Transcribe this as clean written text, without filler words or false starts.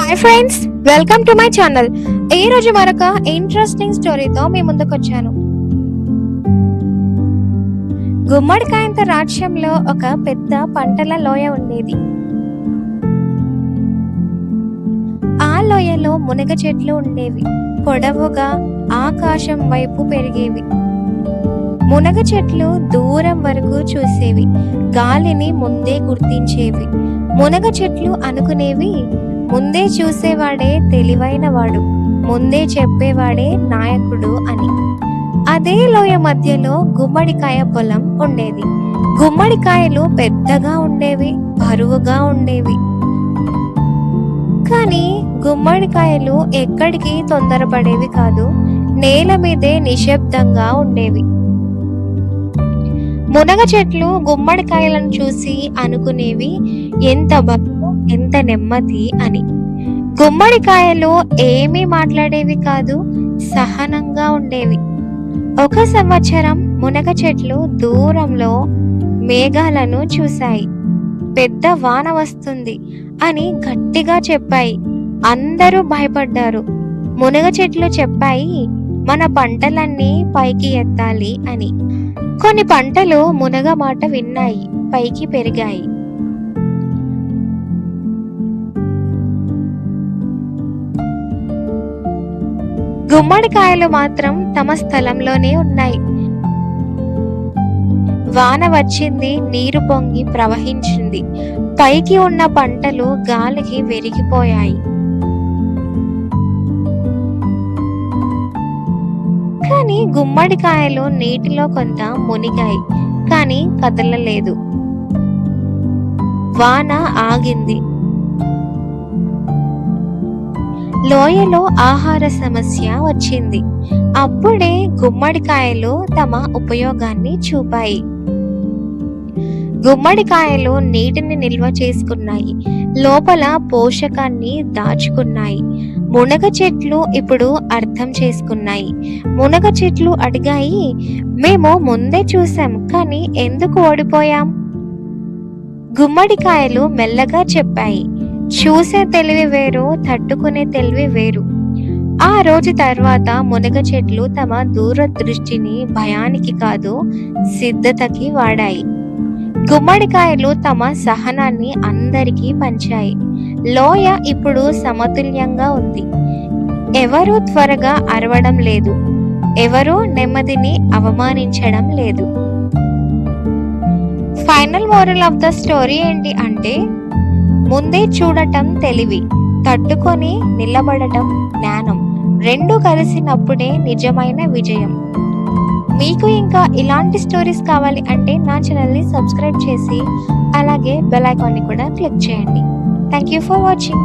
Hi friends, welcome to my channel. ఈ రోజు మరొక ఇంట్రెస్టింగ్ స్టోరీతో మీ ముందుకు వచ్చాను. గుమ్మడికాయంత రాజ్యంలో ఒక పెద్ద పంటల లోయ ఉండేది. ఆ లోయలో మునగ చెట్లు ఉండేవి. పొడవుగా ఆకాశం వైపు పెరిగేవి. మునగ చెట్లు దూరం వరకు చూసేవి. గాలిని ముందే గుర్తించేవి. మునగ చెట్లు అనుకునేవి, ముందే చూసేవాడే తెలివైనవాడు, ముందే చెప్పేవాడే నాయకుడు అని. అదే లోయ మధ్యలో గుమ్మడికాయ పొలం ఉండేది. గుమ్మడికాయలు పెద్దగా ఉండేవి, బరువుగా ఉండేవి. కానీ గుమ్మడికాయలు ఎక్కడికి తొందరపడేవి కాదు. నేల మీదే నిశ్శబ్దంగా ఉండేవి. మునగ చెట్లు గుమ్మడికాయలను చూసి అనుకునేవి, ఎంత బరువు, ఎంత నెమ్మది అని. గుమ్మడికాయలు ఏమీ మాట్లాడేవి కాదు, సహనంగా ఉండేవి. ఒక సంవత్సరం మునగ చెట్లు దూరంలో మేఘాలను చూశాయి. పెద్ద వాన వస్తుంది అని గట్టిగా చెప్పాయి. అందరూ భయపడ్డారు. మునగ చెట్లు చెప్పాయి, మన పంటలన్నీ పైకి ఎత్తాలి అని. కొన్ని పంటలు మునగ మాట విన్నాయి, పైకి పెరిగాయి. గుమ్మడికాయలు మాత్రం తమ స్థలంలోనే ఉన్నాయి. వాన వచ్చింది, నీరు పొంగి ప్రవహించింది. పైకి ఉన్న పంటలు గాలికి విరిగిపోయాయి. కానీ గుమ్మడికాయలు నీటిలో కొంత మునిగాయి, కానీ కదలలేదు. వాన ఆగింది. లోయలో ఆహార సమస్య వచ్చింది. అప్పుడే గుమ్మడికాయలు తమ ఉపయోగాన్ని చూపాయి. గుమ్మడికాయలు నీటిని నిల్వ చేసుకున్నాయి, లోపల పోషకాన్ని దాచుకున్నాయి. మునగ చెట్లు ఇప్పుడు అర్థం చేసుకున్నాయి. మునగ చెట్లు అడిగాయి, మేము ముందే చూసాం, కానీ ఎందుకు ఓడిపోయాం? గుమ్మడికాయలు మెల్లగా చెప్పాయి, చూసే తెలివి వేరు, తట్టుకునే తెలివి వేరు. ఆ రోజు తర్వాత మునగ చెట్లు తమ దూరదృష్టిని భయానికి కాదు, సిద్ధతకి వాడాయి. గుమ్మడికాయలు తమ సహనాన్ని అందరికీ పంచాయి. లోయ ఇప్పుడు సమతుల్యంగా ఉంది. ఎవరూ త్వరగా అరవడం లేదు, ఎవరూ నెమ్మదిని అవమానించడం లేదు. Final moral of the story ఏంటి అంటే, ముందే చూడటం తెలివి, తట్టుకొని నిలబడటం జ్ఞానం. రెండు కలిసినప్పుడే నిజమైన విజయం. మీకు ఇంకా ఇలాంటి స్టోరీస్ కావాలి అంటే నా ఛానల్ని సబ్స్క్రైబ్ చేసి అలాగే బెల్ ఐకాన్ని కూడా క్లిక్ చేయండి. Thank you for watching.